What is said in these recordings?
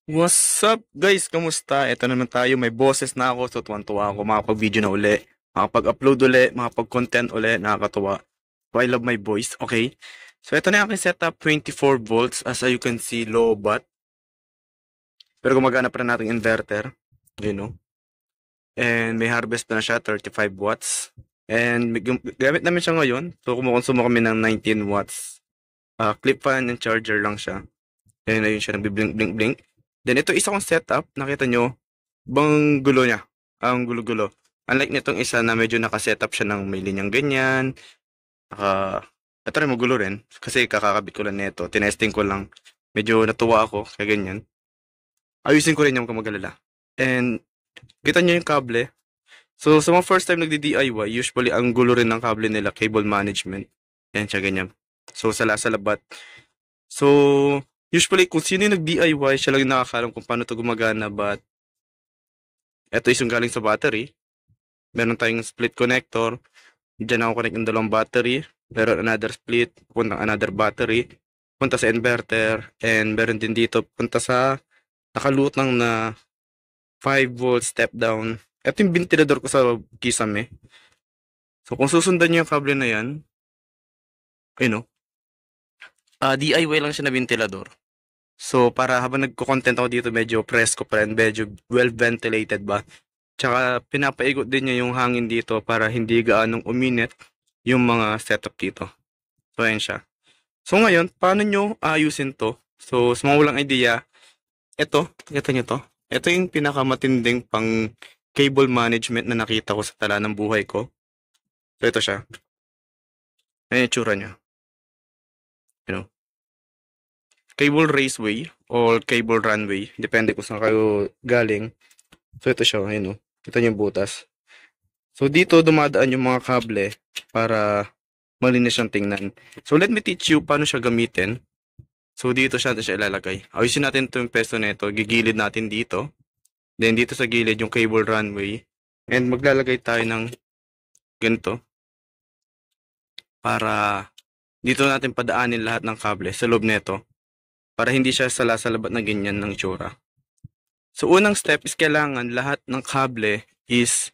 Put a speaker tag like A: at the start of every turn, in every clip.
A: What's up guys? Kamusta? Ito naman tayo, may boses na ako, so tuwan-tuwa ako makapag-video na uli, makapag-upload uli, makapag-content uli, nakakatuwa. So I love my voice, okay? So ito na yung aking setup, 24 volts, as you can see, low bat. Pero gumagana pa rin nating inverter, you know. And may harvest na siya, 35 watts. And gamit namin siya ngayon, so kumukonsumo kami ng 19 watts. Clip fan and charger lang siya. And ayun siya, nagbi-blink-blink-blink. Then ito isa kong setup, nakita nyo, bang gulo niya. Ang gulo-gulo. Unlike nitong isa na medyo nakasetup siya ng may linyang ganyan. Ito rin magulo rin. Kasi kakakabit ko lang nito. Tinesting ko lang. Medyo natuwa ako. Kaya ganyan. Ayusin ko rin yung kamagalala. And kita nyo yung kable. So sa mga first time nagdi-DIY, usually ang gulo rin ng kable nila, cable management. Yan siya ganyan. So sala-salabat. So usually kung sino yung nag-DIY, siya lang yung nakakalam kung paano to gumagana. But ito is yung galing sa battery. Meron tayong split connector. Diyan ako connect ng dalawang battery. Meron another split, puntang another battery. Punta sa inverter. And meron din dito, punta sa nakalutang na 5 volt step down. Ito yung ventilador ko sa kisame. So kung susundan nyo yung kable na yan, ayun o. DIY lang siya na ventilador. So para habang nagko-content ako dito, medyo presko pa rin, medyo well ventilated ba. Tsaka pinapaigot din niya yung hangin dito para hindi gaanong uminit yung mga setup dito. So ayan siya. So ngayon, paano nyo ayusin to? So sa mga walang idea, kita nyo to. Ito yung pinakamatinding pang cable management na nakita ko sa tala ng buhay ko. So ito siya. Ayan yung tsura niya. You know? Cable raceway or cable runway. Depende kung saan kayo galing. So ito siya, ayun o. Kita nyo yung butas. So dito dumadaan yung mga kable para malinis siyang tingnan. So let me teach you paano siya gamitin. So dito siya ilalagay. Ayusin natin ito yung peso nito. Gigilid natin dito. Then dito sa gilid yung cable runway. And maglalagay tayo ng ganito. Para dito natin padaanin lahat ng kable sa loob nito. Para hindi siya salasalabat na ganyan ng itsura. So unang step is kailangan lahat ng kable is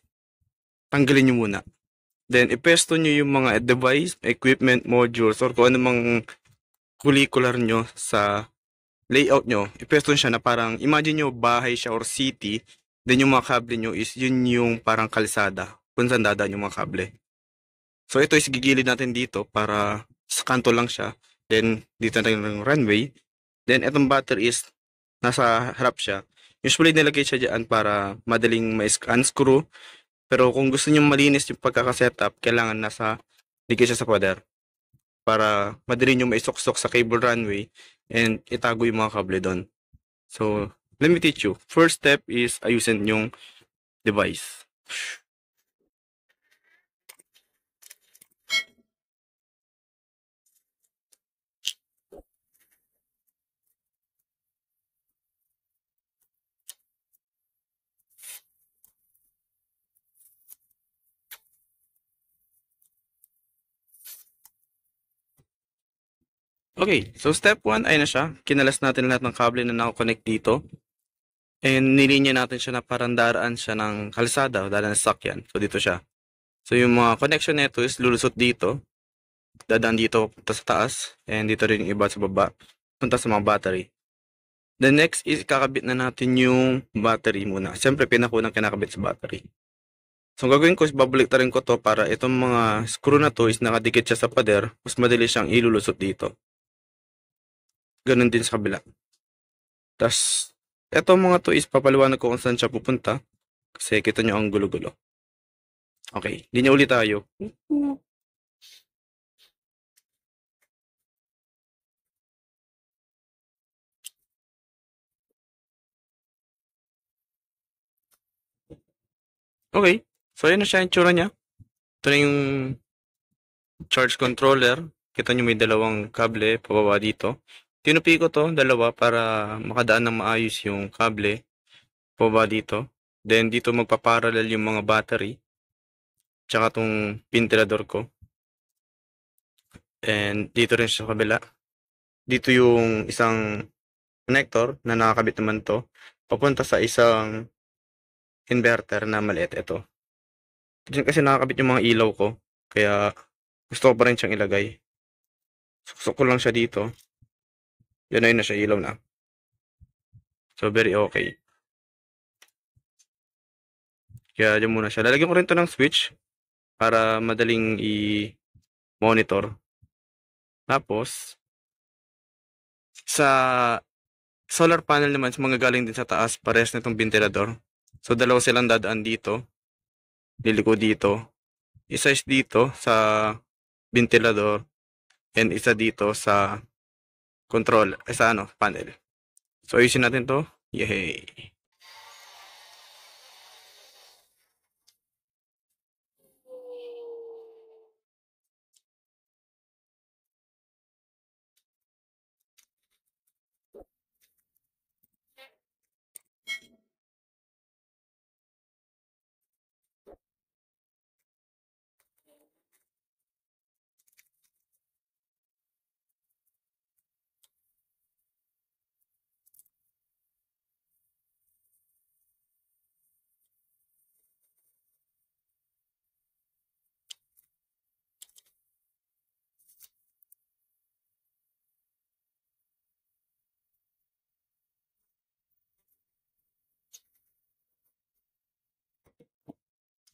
A: tanggalin nyo muna. Then ipesto nyo yung mga device, equipment, modules, or kung anumang curricular nyo sa layout nyo. Ipesto siya na parang, imagine nyo bahay siya or city, then yung mga kable nyo is yun yung parang kalsada kung saan dadaan yung mga kable. So ito is gigilid natin dito para sa kanto lang siya. Then dito na yung runway. Then itong battery is nasa harap siya. Usually nilagay siya dyan para madaling ma-unscrew. Pero kung gusto niyo malinis yung pagkakasetup, kailangan nasa ligay siya sa pader para madali niyo maisuksok sa cable runway and itago yung mga kable doon. So, let me teach you. First step is ayusin yung device. Okay, so step 1 ay na siya. Kinalas natin lahat ng kable na nakakonect dito. And nilinya natin siya na parang daraan siya ng kalsada o daraan ng sakyan. So dito siya. So yung mga connection nito is lulusot dito. Dadaan dito punta sa taas. And dito rin yung iba sa baba. Punta sa mga battery. The next is kakabit na natin yung battery muna. Siyempre pinakunang kinakabit sa battery. So gagawin ko is babalik rin ko to para itong mga screw na to is nakadikit siya sa pader. Mas madali siyang ilulusot dito. Ganun din sa kabila. Tapos, etong mga to is papaliwanag ko kung saan siya pupunta. Kasi kita nyo ang gulo-gulo. Okay, linya ulit tayo. Okay, so yun na siya yung tsura niya. Ito na yung charge controller. Kita nyo may dalawang kable pababa dito. Tinupi ko to, dalawa, para makadaan ng maayos yung kable pababa dito. Then dito magpaparallel yung mga battery. Tsaka tong ventilador ko. And dito rin sa kabila. Dito yung isang connector na nakakabit naman to papunta sa isang inverter na maliit. Ito. Diyan kasi nakakabit yung mga ilaw ko. Kaya gusto ko pa rin siyang ilagay. Suksok ko lang siya dito. Yan, ayun na siya, ilaw na. So, very okay. Kaya dyan muna siya. Lalagyan ko rin to ng switch para madaling i-monitor. Tapos, sa solar panel naman, sa mga galing din sa taas, pares na itong ventilador. So, dalawa silang dadaan dito. Liliko dito. Isa is dito sa ventilador and isa dito sa control, sa panel. So, ayusin natin to. Yay!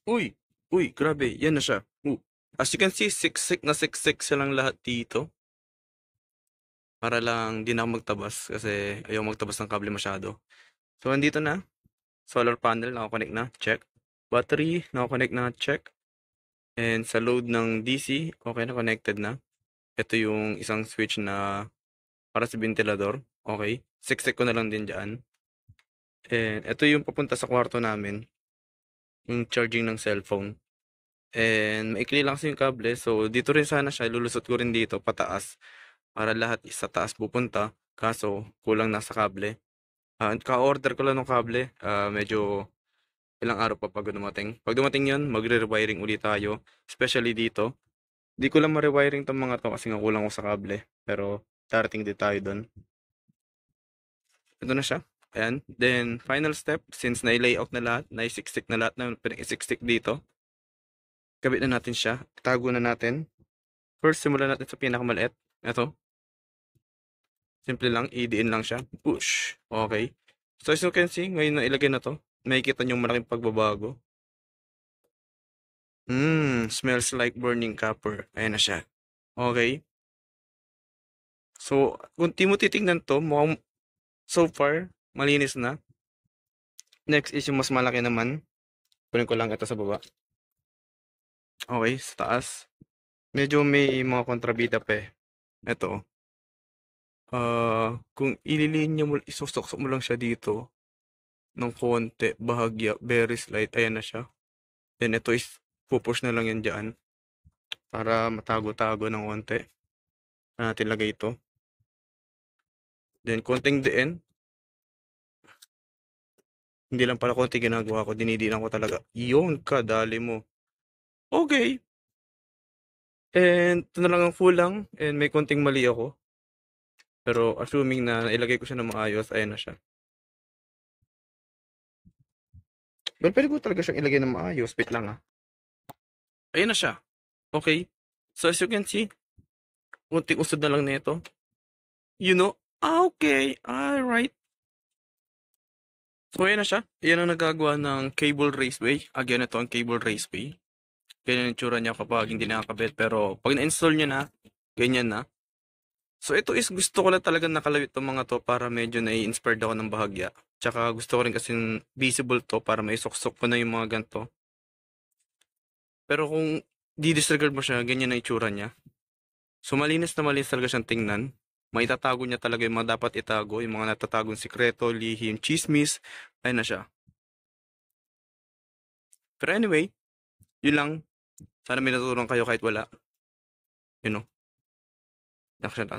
A: Uy! Uy, grabe. Yan na siya. As you can see, siksik na siksik silang lahat dito. Para lang di na ako magtabas kasi ayaw magtabas ng kable masyado. So, andito na. Solar panel, nakakonect na. Check. Battery, nakakonect na. Check. And sa load ng DC, okay na, connected na. Ito yung isang switch na para sa ventilador. Okay. Siksik ko na lang din dyan. And ito yung papunta sa kwarto namin. Yung charging ng cellphone. And maikli lang kasi yung kable. So, dito rin sana siya. Lulusot ko rin dito, pataas. Para lahat sa taas pupunta. Kaso, kulang na sa kable. Ka-order ko lang ng kable. Medyo ilang araw pa pag dumating. Pag dumating yun, magre-rewiring ulit tayo. Especially dito. Di ko lang ma-rewiring tong mga to kasi nga kulang ko sa kable. Pero, darating din tayo doon. Ito na siya. Ayan. Then, final step, since na-layout na lahat, na-isiksik na lahat na pinag-isiksik dito, kabit na natin siya. Tago na natin. First, simulan natin sa pinakamaliit. Ito. Simple lang, i-diin lang siya. Push. Okay. So, as you can see, ngayon na ilagay na to, makikita nyo malaking pagbabago. Smells like burning copper. Ayan na siya. Okay. So, kung di mo titignan to, mukhang so far, malinis na. Next is yung mas malaki naman. Kunin ko lang ito sa baba. Okay, sa taas. Medyo may mga kontrabida pa eh. Ito. Kung ililinya mo, isusok mo lang siya dito ng konti, bahagya, very slight. Ayan na siya. Then ito is, pupush na lang yan dyan. Para matago-tago ng konti. Natin lagay ito. Then, konting diin. Hindi lang pala konti ginagawa ko. Dinidinan ko talaga. Yun, kadali mo. Okay. And, ito na lang ang kulang. And may konting mali ako. Pero, assuming na nailagay ko siya ng maayos, ayan na siya. Well, pwede ko talaga siyang ilagay ng maayos. Wait lang ah. Ayan na siya. Okay. So, as you can see, konting usod na lang nito. You know, okay. Alright. So, ayan na siya. Ayan ang nagagawa ng cable raceway. Again, ito ang cable raceway. Ganyan yung tsura niya kapag hindi nakakabit. Pero, pag na-install nyo na, ganyan na. So, ito is gusto ko lang talaga nakalawit itong mga to para medyo nai-inspired ako ng bahagya. Tsaka gusto ko rin kasi visible to para maisuksok ko na yung mga ganito. Pero kung di-disregard mo siya, ganyan na itsura niya. So, malinis na malinis talaga siyang tingnan. Maitatago niya talaga yung mga dapat itago, yung mga natatagong sikreto, lihim, chismis. Ayun na siya. Pero anyway, yun lang. Sana may natutunan kayo kahit wala. You know.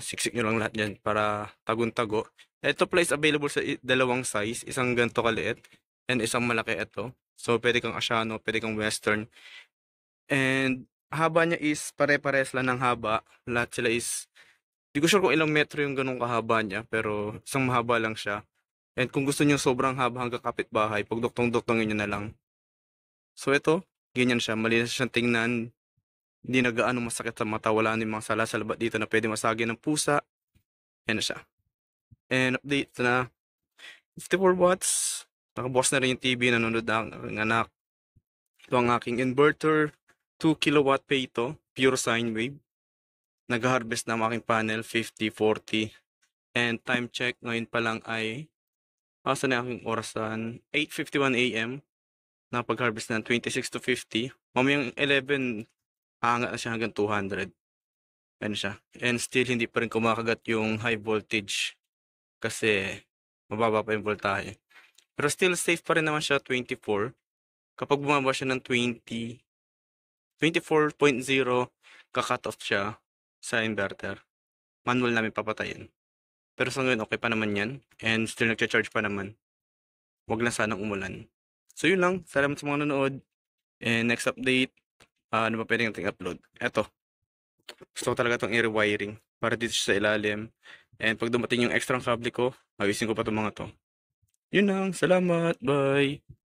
A: Siksik nyo lang lahat yan para tagong-tago. Ito pala is available sa dalawang size. Isang ganito kaliit and isang malaki ito. So, pwede kang Asiano, pwede kang Western. And haba niya is pare-pares lang ng haba. Lahat sila is Di ko sure kung ilang metro yung ganung kahaba niya, pero isang mahaba lang siya. And kung gusto niyo sobrang haba hanggang kapitbahay, pagduktong-duktongin niyo na lang. So ito, ganyan siya, malinis siyang tingnan, hindi na gaano masakit sa mata, wala na yung mga sala-salabat dito na pwede masagi ng pusa. Yan na siya. And update na 54 watts. Nakabukas na rin yung TV, nanonood na ang aking anak. Ito ang aking inverter. 2 kilowatt pa ito. Pure sine wave. Nag-harvest na ang aking panel. 50, 40. And time check ngayon pa lang ay asa na aking orasan. 8:51 AM. Napag-harvest na 26 to 50. Mamayang 11, aangat na siya hanggang 200. Ano siya. And still hindi pa rin kumakagat yung high voltage. Kasi mababa pa yung voltahe. Pero still safe pa rin naman siya 24. Kapag bumaba siya ng 20, 24.0, ka-cut off siya sa inverter. Manual namin papatayin. Pero sa ngayon okay pa naman yan. And still nagcha-charge pa naman. Wag lang sanang umulan. So yun lang. Salamat sa mga nanonood. And next update, ano ba pwede nating upload? Eto. Gusto ko talaga itong i-rewiring para dito siya sa ilalim. And pag dumating yung extra cable ko, ayusin ko pa itong mga to. Yun lang. Salamat. Bye.